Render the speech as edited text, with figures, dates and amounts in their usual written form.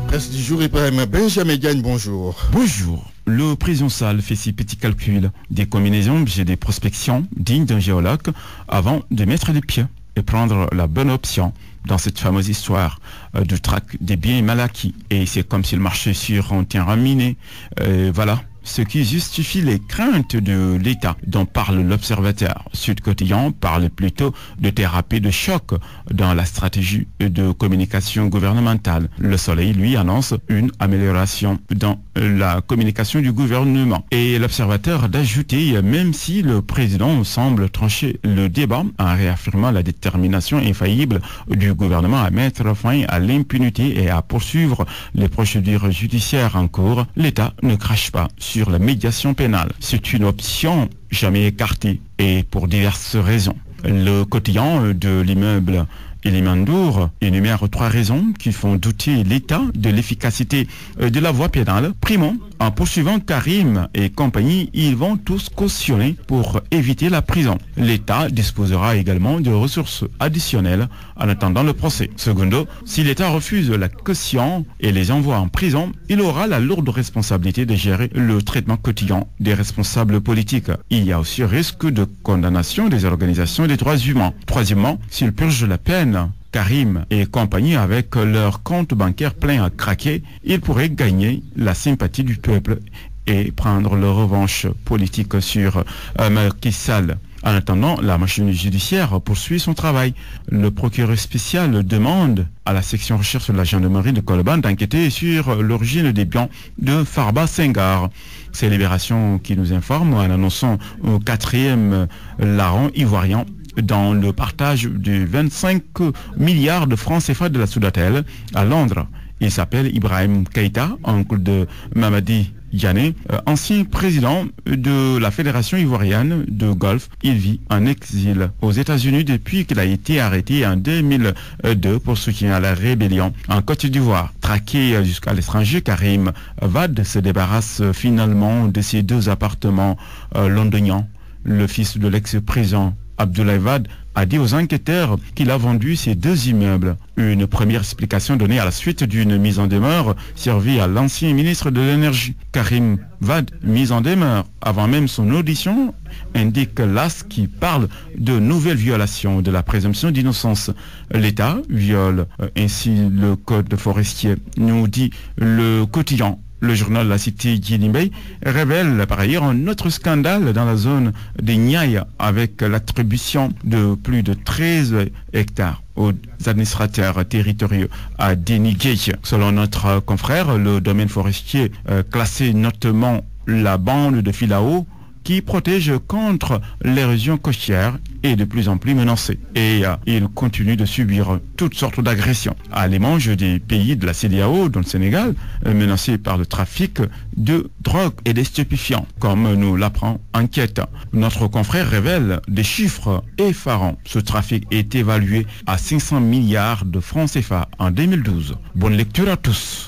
Presse du jour, Ibrahim Benjamin Diagne, bonjour. Bonjour. Le président Sall fait ses petits calculs, des combinaisons et des prospections dignes d'un géologue avant de mettre les pieds et prendre la bonne option dans cette fameuse histoire du trac des biens mal acquis. Et c'est comme s'il marchait sur un terrain miné. Voilà. Ce qui justifie les craintes de l'État dont parle l'Observateur. Sud Quotidien parle plutôt de thérapie de choc dans la stratégie de communication gouvernementale. Le Soleil, lui, annonce une amélioration dans la communication du gouvernement. Et l'Observateur d'ajouter, même si le président semble trancher le débat en réaffirmant la détermination infaillible du gouvernement à mettre fin à l'impunité et à poursuivre les procédures judiciaires en cours, l'État ne crache pas sur la médiation pénale. C'est une option jamais écartée et pour diverses raisons. Le quotidien de l'immeuble Elimandour énumère 3 raisons qui font douter l'État de l'efficacité de la voie pénale. Primo, en poursuivant Karim et compagnie, ils vont tous cautionner pour éviter la prison. L'État disposera également de ressources additionnelles en attendant le procès. Secondo, si l'État refuse la caution et les envoie en prison, il aura la lourde responsabilité de gérer le traitement quotidien des responsables politiques. Il y a aussi risque de condamnation des organisations des droits humains. Troisièmement, s'il purge la peine, Karim et compagnie avec leur compte bancaire plein à craquer, ils pourraient gagner la sympathie du peuple et prendre leur revanche politique sur Macky Sall. En attendant, la machine judiciaire poursuit son travail. Le procureur spécial demande à la section recherche de la gendarmerie de Colobane d'enquêter sur l'origine des biens de Farba Senghar. C'est Libération qui nous informe en annonçant au 4e larron ivoirien dans le partage de 25 milliards de francs CFA de la Soudatel à Londres. Il s'appelle Ibrahim Keïta, oncle de Mamadi Diané, ancien président de la Fédération ivoirienne de golf. Il vit en exil aux États-Unis depuis qu'il a été arrêté en 2002 pour soutien à la rébellion en Côte d'Ivoire. Traqué jusqu'à l'étranger, Karim Wade se débarrasse finalement de ses 2 appartements londoniens. Le fils de l'ex-président Abdoulaye Wade a dit aux enquêteurs qu'il a vendu ces 2 immeubles. Une première explication donnée à la suite d'une mise en demeure servie à l'ancien ministre de l'Énergie. Karim Wade, mise en demeure avant même son audition, indique l'AS qui parle de nouvelles violations de la présomption d'innocence. L'État viole ainsi le code forestier, nous dit le quotidien. Le journal La Cité Guinée révèle par ailleurs un autre scandale dans la zone des Niayes avec l'attribution de plus de 13 hectares aux administrateurs territoriaux à déniguer. Selon notre confrère, le domaine forestier classé notamment la bande de Filao qui protège contre l'érosion côtière est de plus en plus menacé. Et il continue de subir toutes sortes d'agressions à l'image des pays de la CEDEAO, dont le Sénégal, menacé par le trafic de drogue et des stupéfiants, comme nous l'apprend Enquête. Notre confrère révèle des chiffres effarants. Ce trafic est évalué à 500 milliards de francs CFA en 2012. Bonne lecture à tous.